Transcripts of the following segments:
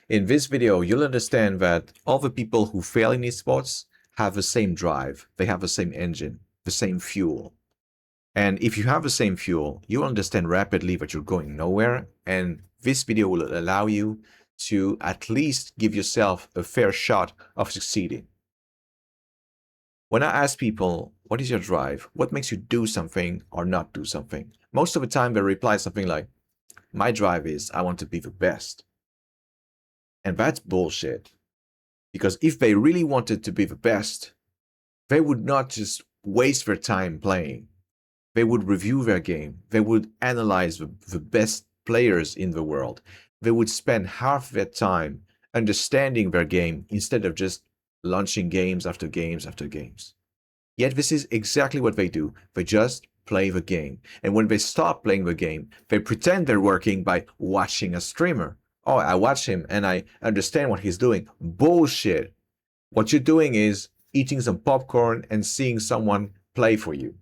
In this video, you'll understand that all the people who fail in esports have the same drive, they have the same engine, the same fuel. And if you have the same fuel, you'll understand rapidly that you're going nowhere, and this video will allow you to at least give yourself a fair shot of succeeding. When I ask people, what is your drive? What makes you do something or not do something? Most of the time they reply something like, my drive is I want to be the best. And that's bullshit. Because if they really wanted to be the best, they would not just waste their time playing. They would review their game. They would analyze the best players in the world. They would spend half their time understanding their game instead of just launching games after games after games. Yet this is exactly what they do. They just play the game. And when they stop playing the game, they pretend they're working by watching a streamer. Oh, I watch him and I understand what he's doing. Bullshit. What you're doing is eating some popcorn and seeing someone play for you.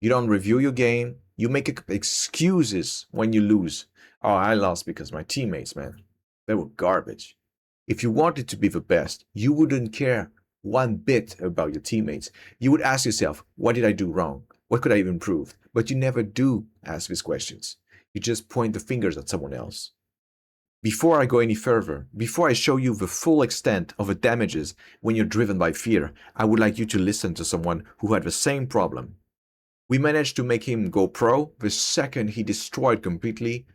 You don't review your game. You make excuses when you lose. Oh, I lost because my teammates, man, they were garbage. If you wanted to be the best, you wouldn't care one bit about your teammates. You would ask yourself, what did I do wrong? What could I have improved? But you never do ask these questions. You just point the fingers at someone else. Before I go any further, before I show you the full extent of the damages when you're driven by fear, I would like you to listen to someone who had the same problem. We managed to make him go pro the second he destroyed completely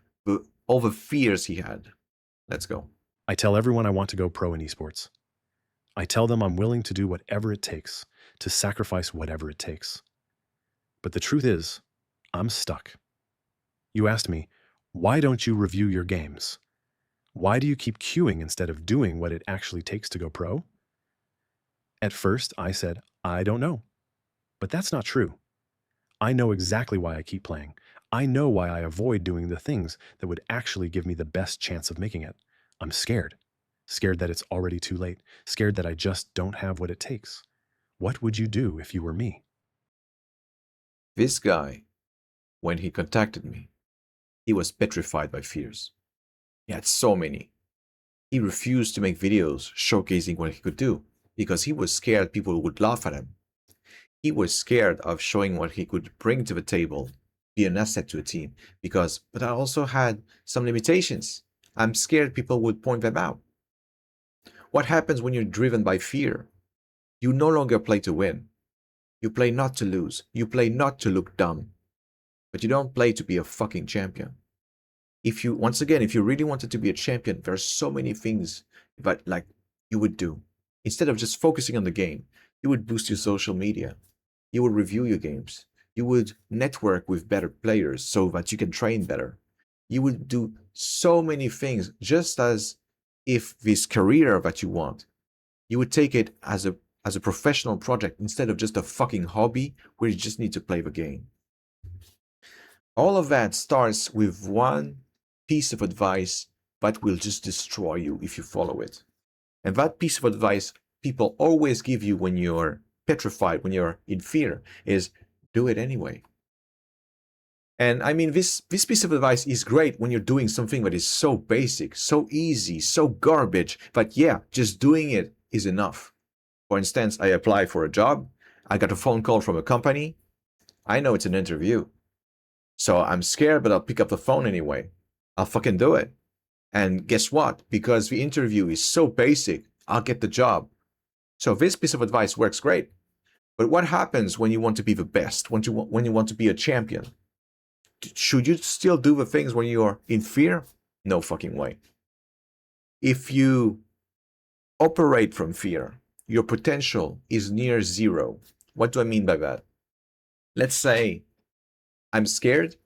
all the fears he had. Let's go. I tell everyone I want to go pro in esports. I tell them I'm willing to do whatever it takes, to sacrifice whatever it takes. But the truth is, I'm stuck. You asked me, why don't you review your games? Why do you keep queuing instead of doing what it actually takes to go pro? At first, I said, I don't know. But that's not true. I know exactly why I keep playing. I know why I avoid doing the things that would actually give me the best chance of making it. I'm scared. Scared that it's already too late. Scared that I just don't have what it takes. What would you do if you were me? This guy, when he contacted me, he was petrified by fears. He had so many. He refused to make videos showcasing what he could do because he was scared people would laugh at him. He was scared of showing what he could bring to the table, be an asset to a team, but I also had some limitations. I'm scared people would point them out. What happens when you're driven by fear? You no longer play to win. You play not to lose. You play not to look dumb. But you don't play to be a fucking champion. If you really wanted to be a champion, there are so many things that you would do. Instead of just focusing on the game, you would boost your social media. You would review your games. You would network with better players so that you can train better. You would do so many things just as if this career that you want, you would take it as a professional project instead of just a fucking hobby where you just need to play the game. All of that starts with one piece of advice that will just destroy you if you follow it. And that piece of advice people always give you when you're petrified, when you're in fear, is do it anyway. And I mean, this piece of advice is great when you're doing something that is so basic, so easy, so garbage, but yeah, just doing it is enough. For instance, I apply for a job, I got a phone call from a company, I know it's an interview. So I'm scared, but I'll pick up the phone anyway. I'll fucking do it. And guess what? Because the interview is so basic, I'll get the job. So this piece of advice works great. But what happens when you want to be the best, when you want to be a champion? Should you still do the things when you're in fear? No fucking way. If you operate from fear, your potential is near zero. What do I mean by that? Let's say I'm scared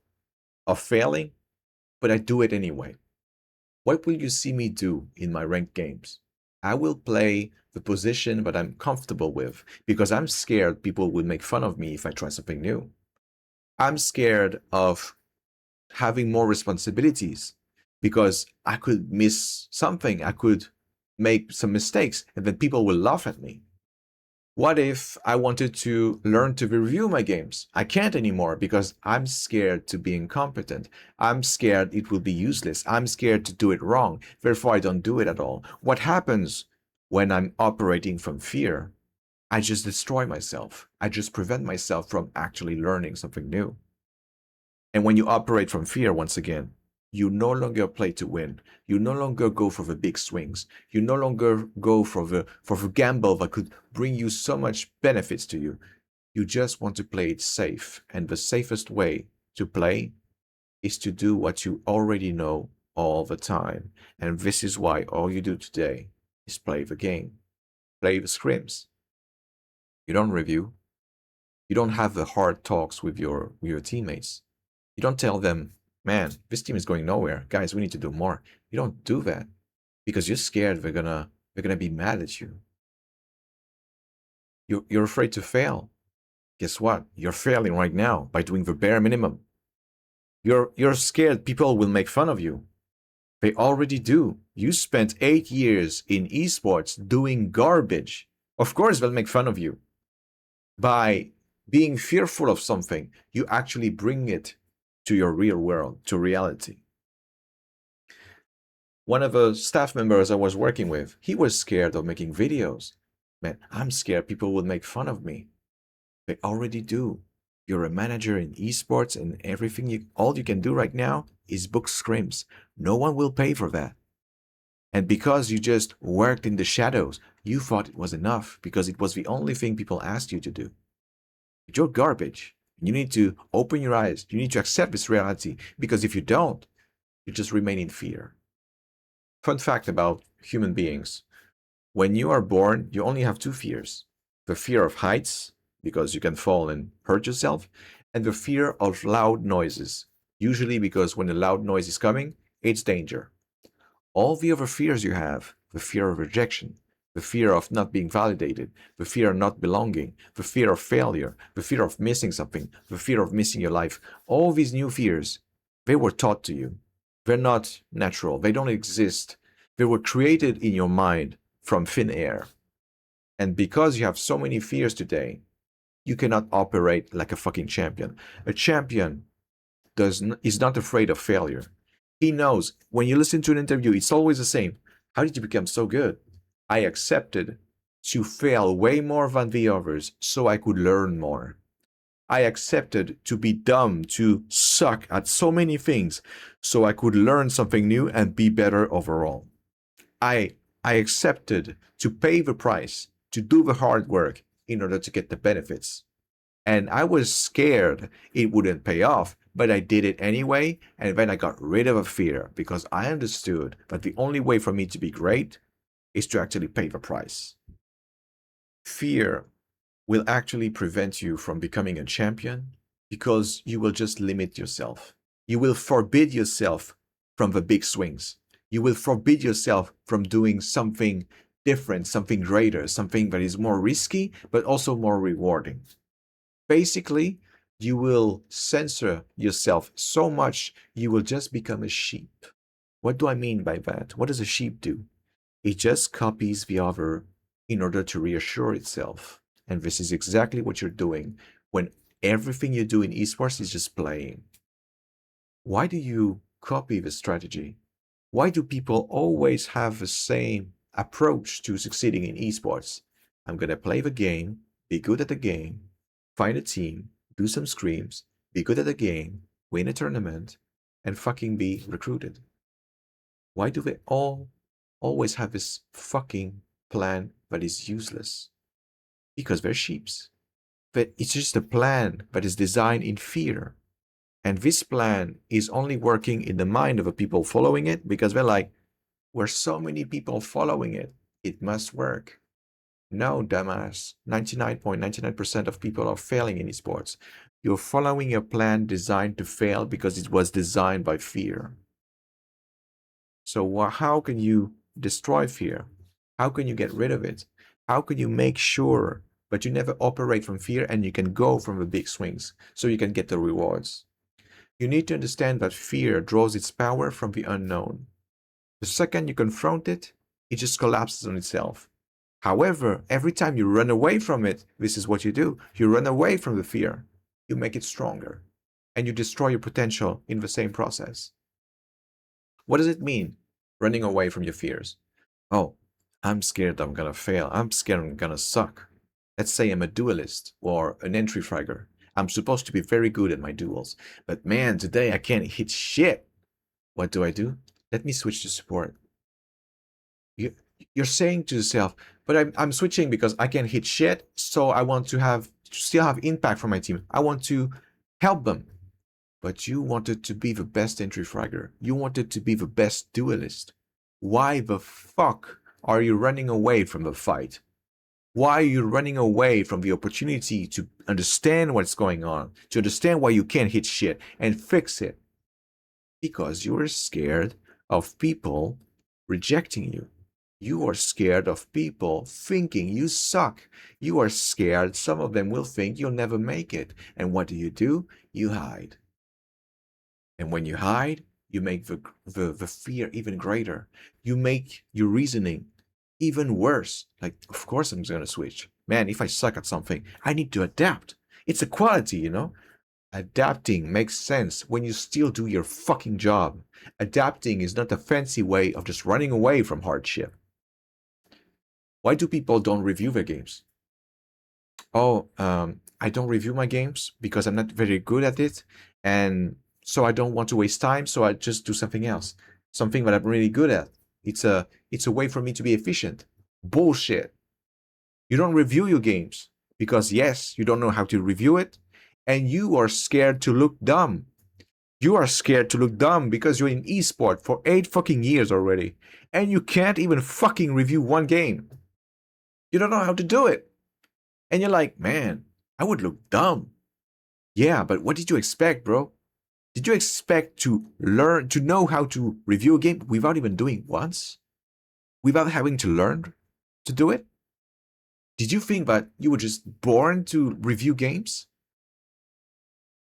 of failing, but I do it anyway. What will you see me do in my ranked games? I will play the position that I'm comfortable with because I'm scared people will make fun of me if I try something new. I'm scared of having more responsibilities because I could miss something. I could make some mistakes and then people will laugh at me. What if I wanted to learn to review my games? I can't anymore because I'm scared to be incompetent. I'm scared it will be useless. I'm scared to do it wrong. Therefore, I don't do it at all. What happens when I'm operating from fear? I just destroy myself. I just prevent myself from actually learning something new. And when you operate from fear, once again, you no longer play to win. You no longer go for the big swings. You no longer go for the gamble that could bring you so much benefits to you. You just want to play it safe. And the safest way to play is to do what you already know all the time. And this is why all you do today is play the game. Play the scrims. You don't review. You don't have the hard talks with your teammates. You don't tell them, man, this team is going nowhere. Guys, we need to do more. You don't do that because you're scared they're gonna be mad at you. You're afraid to fail. Guess what? You're failing right now by doing the bare minimum. You're scared people will make fun of you. They already do. You spent 8 years in esports doing garbage. Of course they'll make fun of you. By being fearful of something, you actually bring it to your real world, to reality. One of the staff members I was working with, he was scared of making videos. Man, I'm scared people will make fun of me. They already do. You're a manager in esports and everything all you can do right now is book scrims. No one will pay for that. And because you just worked in the shadows, you thought it was enough because it was the only thing people asked you to do. You're garbage. You need to open your eyes. You need to accept this reality because if you don't, you just remain in fear. Fun fact about human beings. When you are born, you only have two fears. The fear of heights, because you can fall and hurt yourself, and the fear of loud noises, usually because when a loud noise is coming, it's danger. All the other fears you have, the fear of rejection, the fear of not being validated, the fear of not belonging, the fear of failure, the fear of missing something, the fear of missing your life, all these new fears, they were taught to you. They're not natural. They don't exist. They were created in your mind from thin air. And because you have so many fears today, you cannot operate like a fucking champion. A champion is not afraid of failure. He knows when you listen to an interview, it's always the same. How did you become so good? I accepted to fail way more than the others so I could learn more. I accepted to be dumb, to suck at so many things so I could learn something new and be better overall. I accepted to pay the price, to do the hard work in order to get the benefits. And I was scared it wouldn't pay off, but I did it anyway. And then I got rid of a fear because I understood that the only way for me to be great is to actually pay the price. Fear will actually prevent you from becoming a champion because you will just limit yourself. You will forbid yourself from the big swings. You will forbid yourself from doing something different, something greater, something that is more risky, but also more rewarding. Basically, you will censor yourself so much, you will just become a sheep. What do I mean by that? What does a sheep do? It just copies the other in order to reassure itself. And this is exactly what you're doing when everything you do in esports is just playing. Why do you copy the strategy? Why do people always have the same approach to succeeding in esports? I'm going to play the game, be good at the game, find a team, do some screams, be good at the game, win a tournament, and fucking be recruited. Why do they all always have this fucking plan that is useless? Because they're sheeps. But it's just a plan that is designed in fear. And this plan is only working in the mind of the people following it because they're like, we're so many people following it, it must work. No, dumbass. 99.99% of people are failing in esports. You're following a plan designed to fail because it was designed by fear. So how can you destroy fear? How can you get rid of it? How can you make sure that you never operate from fear and you can go from the big swings so you can get the rewards? You need to understand that fear draws its power from the unknown. The second you confront it, it just collapses on itself. However, every time you run away from it, this is what you do. You run away from the fear. You make it stronger. And you destroy your potential in the same process. What does it mean, running away from your fears? Oh, I'm scared I'm gonna fail. I'm scared I'm gonna suck. Let's say I'm a duelist or an entry fragger. I'm supposed to be very good at my duels. But man, today I can't hit shit. What do? Let me switch to support. You're saying to yourself, but I'm switching because I can hit shit, so I want to still have impact for my team. I want to help them. But you wanted to be the best entry fragger. You wanted to be the best duelist. Why the fuck are you running away from the fight? Why are you running away from the opportunity to understand what's going on, to understand why you can't hit shit and fix it? Because you are scared of people rejecting you. You are scared of people thinking you suck. You are scared some of them will think you'll never make it. And what do? You hide. And when you hide, you make the fear even greater. You make your reasoning even worse. Like, of course I'm going to switch. Man, if I suck at something, I need to adapt. It's a quality, you know? Adapting makes sense when you still do your fucking job. Adapting is not a fancy way of just running away from hardship. Why do people don't review their games? Oh, I don't review my games because I'm not very good at it. And so I don't want to waste time. So I just do something else, something that I'm really good at. It's a way for me to be efficient. Bullshit. You don't review your games because yes, you don't know how to review it. And you are scared to look dumb. You are scared to look dumb because you're in esports for 8 fucking years already. And you can't even fucking review one game. You don't know how to do it. And you're like, man, I would look dumb. Yeah, but what did you expect, bro? Did you expect to learn, to know how to review a game without even doing once? Without having to learn to do it? Did you think that you were just born to review games?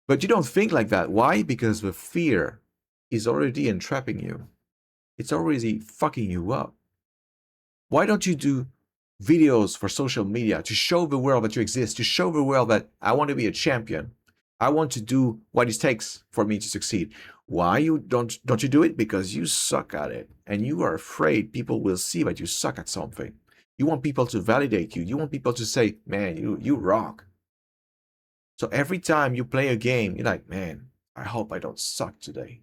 But you don't think like that. Why? Because the fear is already entrapping you. It's already fucking you up. Why don't you do videos for social media to show the world that you exist, to show the world that I want to be a champion? I want to do what it takes for me to succeed. Why you don't you do it? Because you suck at it and you are afraid people will see that you suck at something. You want people to validate you. You want people to say, man, you rock. So every time you play a game, you're like, man, I hope I don't suck today.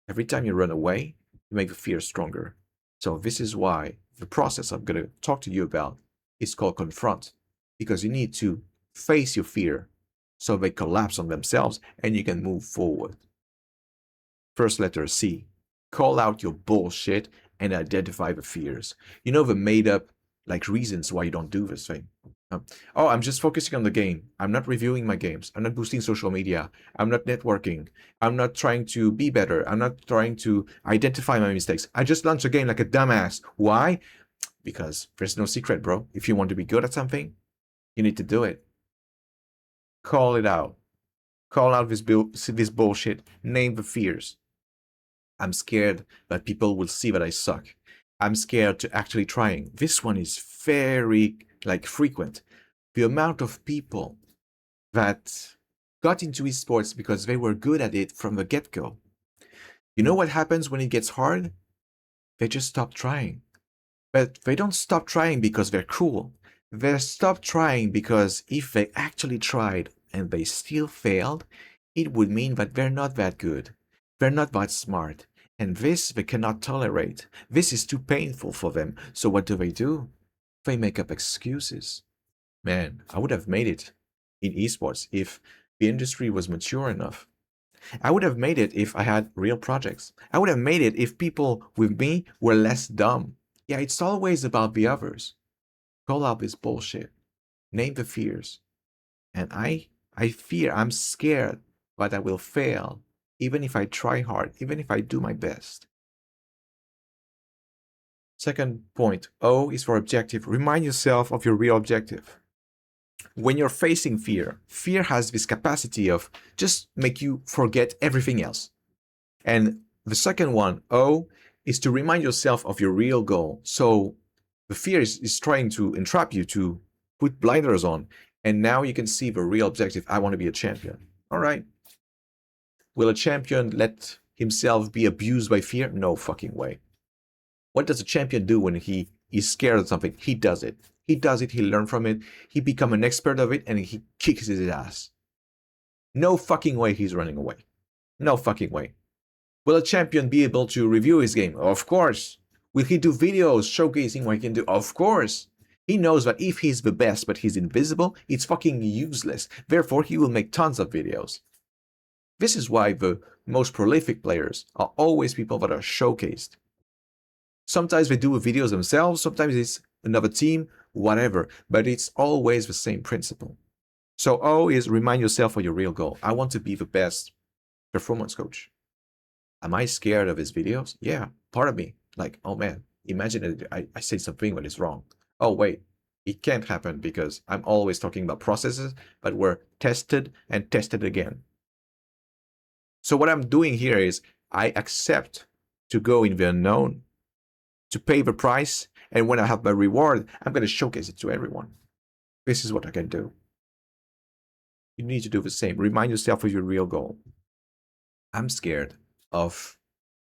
Every time you run away, you make the fear stronger. So this is why the process I'm going to talk to you about is called confront, because you need to face your fear so they collapse on themselves and you can move forward. First letter C. Call out your bullshit and identify the fears. You know, the made up like reasons why you don't do this thing. Oh, I'm just focusing on the game. I'm not reviewing my games. I'm not boosting social media. I'm not networking. I'm not trying to be better. I'm not trying to identify my mistakes. I just launched a game like a dumbass. Why? Because there's no secret, bro. If you want to be good at something, you need to do it. Call it out. Call out this bullshit. Name the fears. I'm scared that people will see that I suck. I'm scared to actually trying. This one is very frequent. The amount of people that got into esports because they were good at it from the get-go. You know what happens when it gets hard? They just stop trying. But they don't stop trying because they're cool. They stop trying because if they actually tried and they still failed, it would mean that they're not that good. They're not that smart. And this they cannot tolerate. This is too painful for them. So what do? They make up excuses. Man, I would have made it in esports if the industry was mature enough. I would have made it if I had real projects. I would have made it if people with me were less dumb. Yeah, it's always about the others. Call out this bullshit. Name the fears. And I fear, I'm scared that I will fail, even if I try hard, even if I do my best. Second point, O is for objective. Remind yourself of your real objective. When you're facing fear, fear has this capacity of just make you forget everything else. And the second one, O, is to remind yourself of your real goal. So The fear is trying to entrap you to put blinders on. And now you can see the real objective. I want to be a champion. All right. Will a champion let himself be abused by fear? No fucking way. What does a champion do when he is scared of something? He does it. He does it. He learns from it. He becomes an expert of it, and he kicks his ass. No fucking way he's running away. No fucking way. Will a champion be able to review his game? Of course. Will he do videos showcasing what he can do? Of course. He knows that if he's the best but he's invisible, it's fucking useless. Therefore, he will make tons of videos. This is why the most prolific players are always people that are showcased. Sometimes they do videos themselves, sometimes it's another team, whatever, but it's always the same principle. So always remind yourself of your real goal. I want to be the best performance coach. Am I scared of his videos? Yeah, part of me. Like, oh man, imagine that I say something that is wrong. Oh wait, it can't happen because I'm always talking about processes that were tested and tested again. So what I'm doing here is I accept to go in the unknown, to pay the price, and when I have my reward, I'm going to showcase it to everyone. This is what I can do. You need to do the same. Remind yourself of your real goal. I'm scared of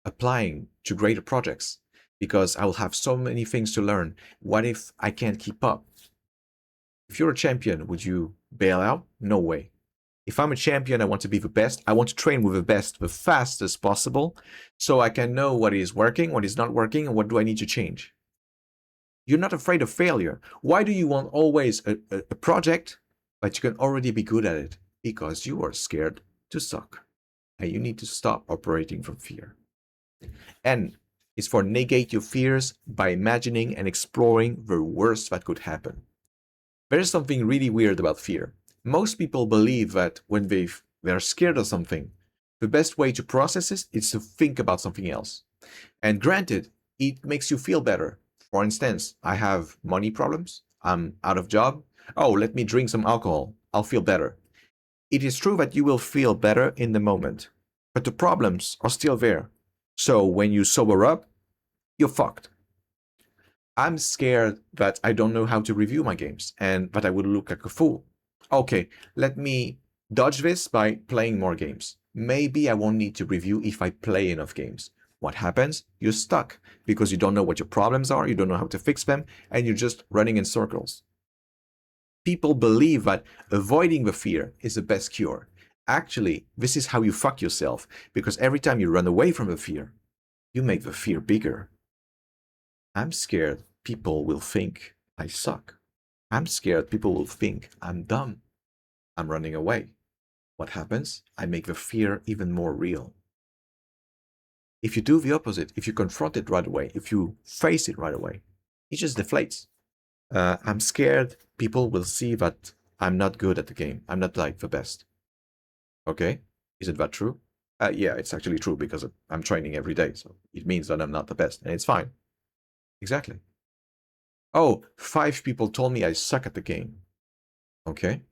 applying to greater projects because I will have so many things to learn. What if I can't keep up? If you're a champion, would you bail out? No way. If I'm a champion, I want to be the best. I want to train with the best, the fastest possible, so I can know what is working, what is not working, and what do I need to change. You're not afraid of failure. Why do you want always a project, but you can already be good at it? Because you are scared to suck. And you need to stop operating from fear. N is for negate your fears by imagining and exploring the worst that could happen. There's something really weird about fear. Most people believe that when they're scared of something, the best way to process it is to think about something else. And granted, it makes you feel better. For instance, I have money problems. I'm out of job. Oh, let me drink some alcohol. I'll feel better. It is true that you will feel better in the moment, but the problems are still there. So when you sober up, you're fucked. I'm scared that I don't know how to review my games and that I would look like a fool. Okay, let me dodge this by playing more games. Maybe I won't need to review if I play enough games. What happens? You're stuck because you don't know what your problems are, you don't know how to fix them, and you're just running in circles. People believe that avoiding the fear is the best cure. Actually, this is how you fuck yourself, because every time you run away from the fear, you make the fear bigger. I'm scared people will think I suck. I'm scared people will think I'm dumb. I'm running away. What happens? I make the fear even more real. If you do the opposite, if you confront it right away, if you face it right away, it just deflates. I'm scared people will see that I'm not good at the game. I'm not like the best. Okay, isn't that true? Yeah, it's actually true because I'm training every day, so it means that I'm not the best, and it's fine. Exactly. Oh, 5 people told me I suck at the game. Okay,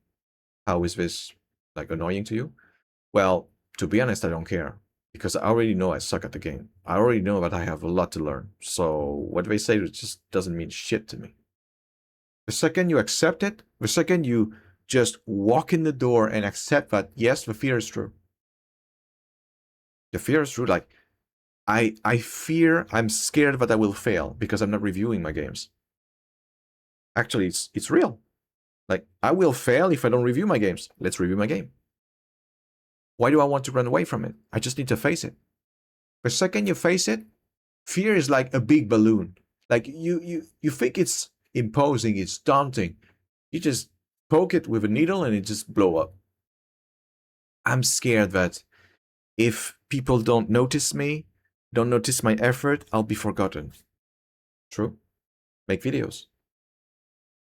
how is this like annoying to you? Well, to be honest, I don't care because I already know I suck at the game. I already know that I have a lot to learn. So what they say just doesn't mean shit to me. The second you accept it, the second you just walk in the door and accept that, yes, the fear is true. The fear is true. Like, I fear, I'm scared that I will fail because I'm not reviewing my games. Actually, it's real. Like, I will fail if I don't review my games. Let's review my game. Why do I want to run away from it? I just need to face it. The second you face it, fear is like a big balloon. Like, you think it's imposing, it's daunting. You just poke it with a needle and it just blow up. I'm scared that if people don't notice me, don't notice my effort, I'll be forgotten. True. Make videos.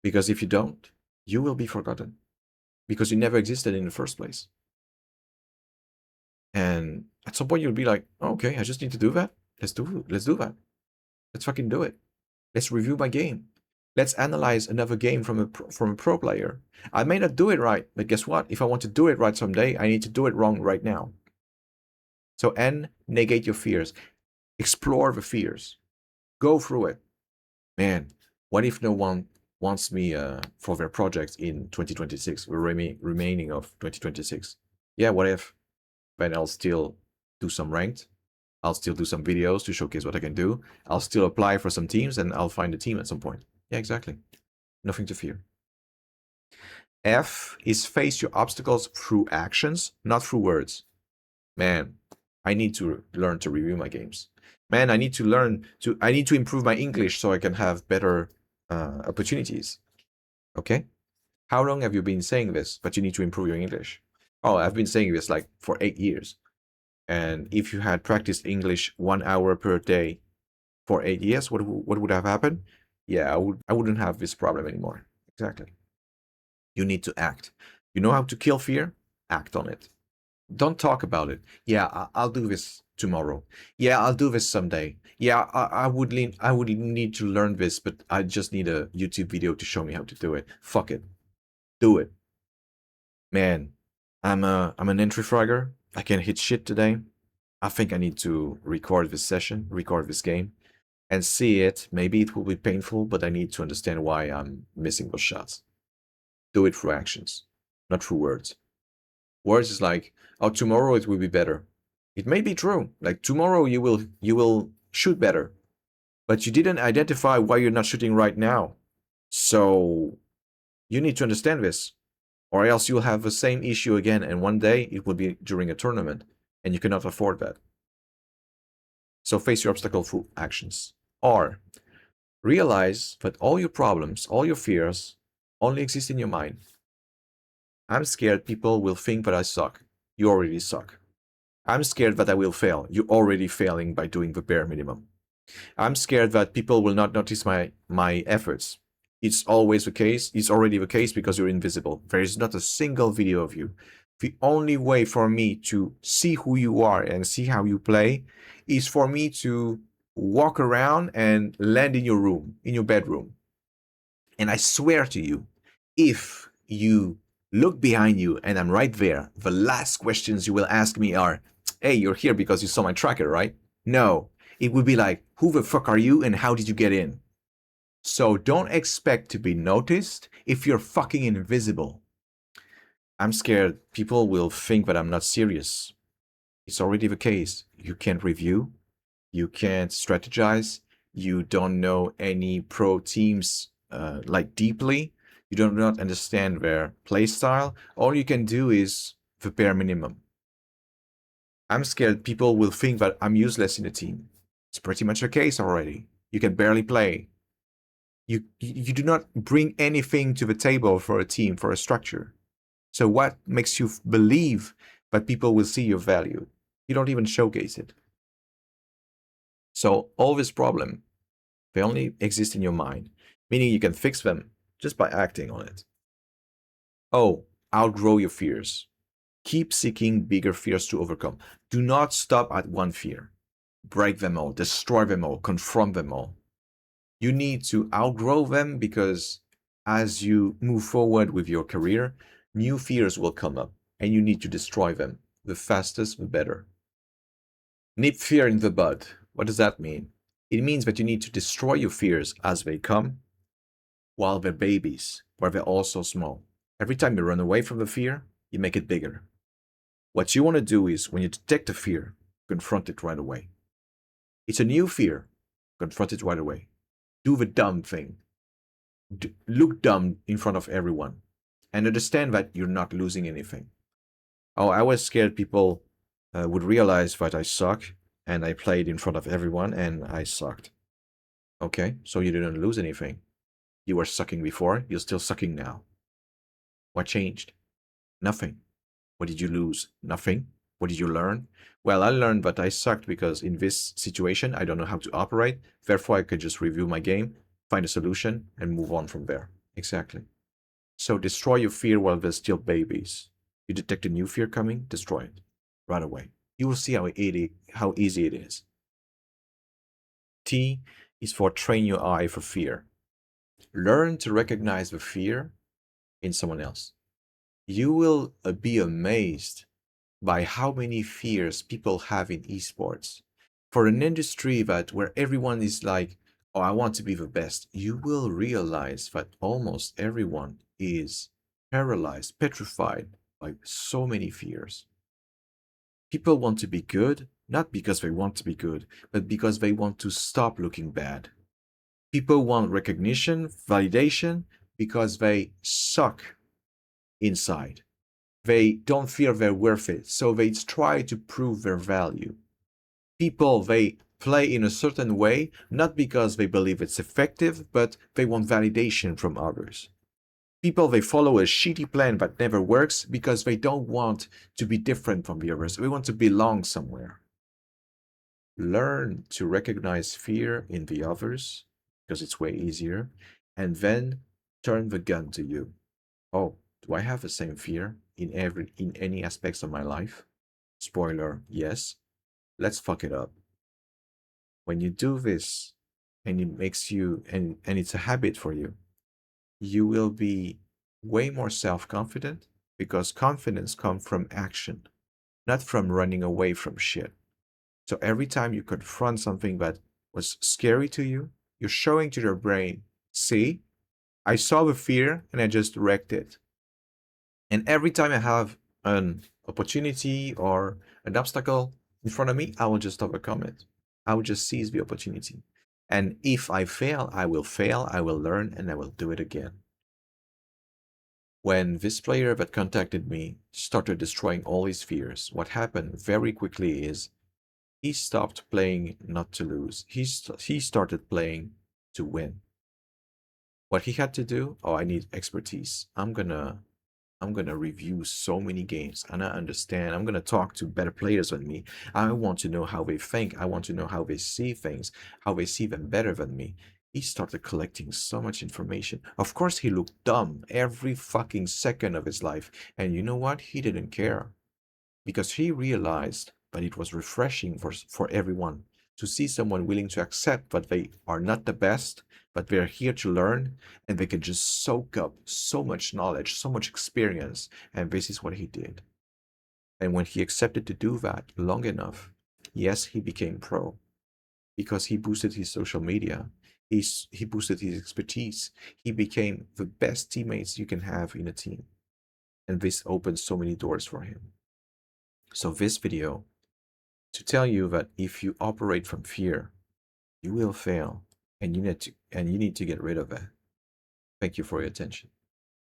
Because if you don't, you will be forgotten. Because you never existed in the first place. And at some point you'll be like, oh, okay, I just need to do that. Let's do that. Let's fucking do it. Let's review my game. Let's analyze another game from a pro player. I may not do it right, but guess what? If I want to do it right someday, I need to do it wrong right now. So N, negate your fears. Explore the fears. Go through it. Man, What if no one wants me for their project in 2026, the remaining of 2026? Yeah, what if? But I'll still do some ranked. I'll still do some videos to showcase what I can do. I'll still apply for some teams and I'll find a team at some point. Yeah, exactly. Nothing to fear. F is face your obstacles through actions, not through words. Man, I need to learn to review my games. Man, I need to improve my English so I can have better opportunities. Okay? How long have you been saying this, but you need to improve your English? Oh, I've been saying this like for 8 years. And if you had practiced English 1 hour per day for 8 years, what would have happened? Yeah, I wouldn't have this problem anymore. Exactly. You need to act. You know how to kill fear? Act on it. Don't talk about it. Yeah, I'll do this tomorrow. Yeah, I'll do this someday. Yeah, I would need to learn this, but I just need a YouTube video to show me how to do it. Fuck it. Do it. Man, I'm an entry fragger. I can hit shit today. I think I need to record this session, record this game, and see it. Maybe it will be painful, but I need to understand why I'm missing those shots. Do it through actions, not through words. Words is like, oh, tomorrow it will be better. It may be true. Like tomorrow you will shoot better, but you didn't identify why you're not shooting right now. So you need to understand this, or else you'll have the same issue again, and one day it will be during a tournament, and you cannot afford that. So face your obstacle through actions. Or realize that all your problems, all your fears, only exist in your mind. I'm scared people will think that I suck. You already suck. I'm scared that I will fail. You're already failing by doing the bare minimum. I'm scared that people will not notice my efforts. It's always the case. It's already the case because you're invisible. There is not a single video of you. The only way for me to see who you are and see how you play is for me to walk around and land in your room, in your bedroom. And I swear to you, if you look behind you and I'm right there, the last questions you will ask me are, hey, you're here because you saw my tracker, right? No, it would be like, who the fuck are you and how did you get in? So don't expect to be noticed if you're fucking invisible. I'm scared people will think that I'm not serious. It's already the case. You can't review, you can't strategize, you don't know any pro teams like deeply, you do not understand their play style. All you can do is the bare minimum. I'm scared people will think that I'm useless in the team. It's pretty much the case already. You can barely play. You do not bring anything to the table for a team, for a structure. So what makes you believe that people will see your value? You don't even showcase it. So all this problem, they only exist in your mind, meaning you can fix them just by acting on it. Oh, outgrow your fears. Keep seeking bigger fears to overcome. Do not stop at one fear. Break them all, destroy them all, confront them all. You need to outgrow them because as you move forward with your career, new fears will come up and you need to destroy them. The fastest, the better. Nip fear in the bud. What does that mean? It means that you need to destroy your fears as they come while they're babies, where they're also small. Every time you run away from the fear, you make it bigger. What you want to do is, when you detect a fear, confront it right away. It's a new fear. Confront it right away. Do the dumb thing. Look dumb in front of everyone. And understand that you're not losing anything. Oh, I was scared people would realize that I suck, and I played in front of everyone, and I sucked. Okay, so you didn't lose anything. You were sucking before, you're still sucking now. What changed? Nothing. What did you lose? Nothing. What did you learn? Well, I learned that I sucked because in this situation, I don't know how to operate. Therefore, I could just review my game, find a solution, and move on from there. Exactly. So destroy your fear while they're still babies. You detect a new fear coming, destroy it right away. You will see how easy it is. T is for train your eye for fear. Learn to recognize the fear in someone else. You will be amazed by how many fears people have in esports. For an industry where everyone is like or I want to be the best, you will realize that almost everyone is paralyzed, petrified by so many fears. People want to be good, not because they want to be good, but because they want to stop looking bad. People want recognition, validation, because they suck inside. They don't feel they're worth it, so they try to prove their value. People, they play in a certain way, not because they believe it's effective, but they want validation from others. People, they follow a shitty plan that never works because they don't want to be different from the others. They want to belong somewhere. Learn to recognize fear in the others, because it's way easier, and then turn the gun to you. Oh, do I have the same fear in any aspects of my life? Spoiler, yes. Let's fuck it up. When you do this, and it makes you and it's a habit for you, you will be way more self-confident, because confidence comes from action, not from running away from shit. So every time you confront something that was scary to you, you're showing to your brain, see, I saw the fear and I just wrecked it. And every time I have an opportunity or an obstacle in front of me, I will just overcome it. I will just seize the opportunity. And if I fail, I will learn, and I will do it again. When this player that contacted me started destroying all his fears, what happened very quickly is he stopped playing not to lose. He started playing to win. What he had to do, oh, I need expertise. I'm gonna review so many games and I understand. I'm gonna talk to better players than me. I want to know how they think. I want to know how they see things, how they see them better than me. He started collecting so much information. Of course, he looked dumb every fucking second of his life. And you know what? He didn't care, because he realized that it was refreshing for everyone to see someone willing to accept that they are not the best, but they're here to learn, and they can just soak up so much knowledge, so much experience. And this is what he did. And when he accepted to do that long enough, yes, he became pro, because he boosted his social media. He boosted his expertise. He became the best teammates you can have in a team. And this opened so many doors for him. So this video, to tell you that if you operate from fear, you will fail, and you need to get rid of it. Thank you for your attention.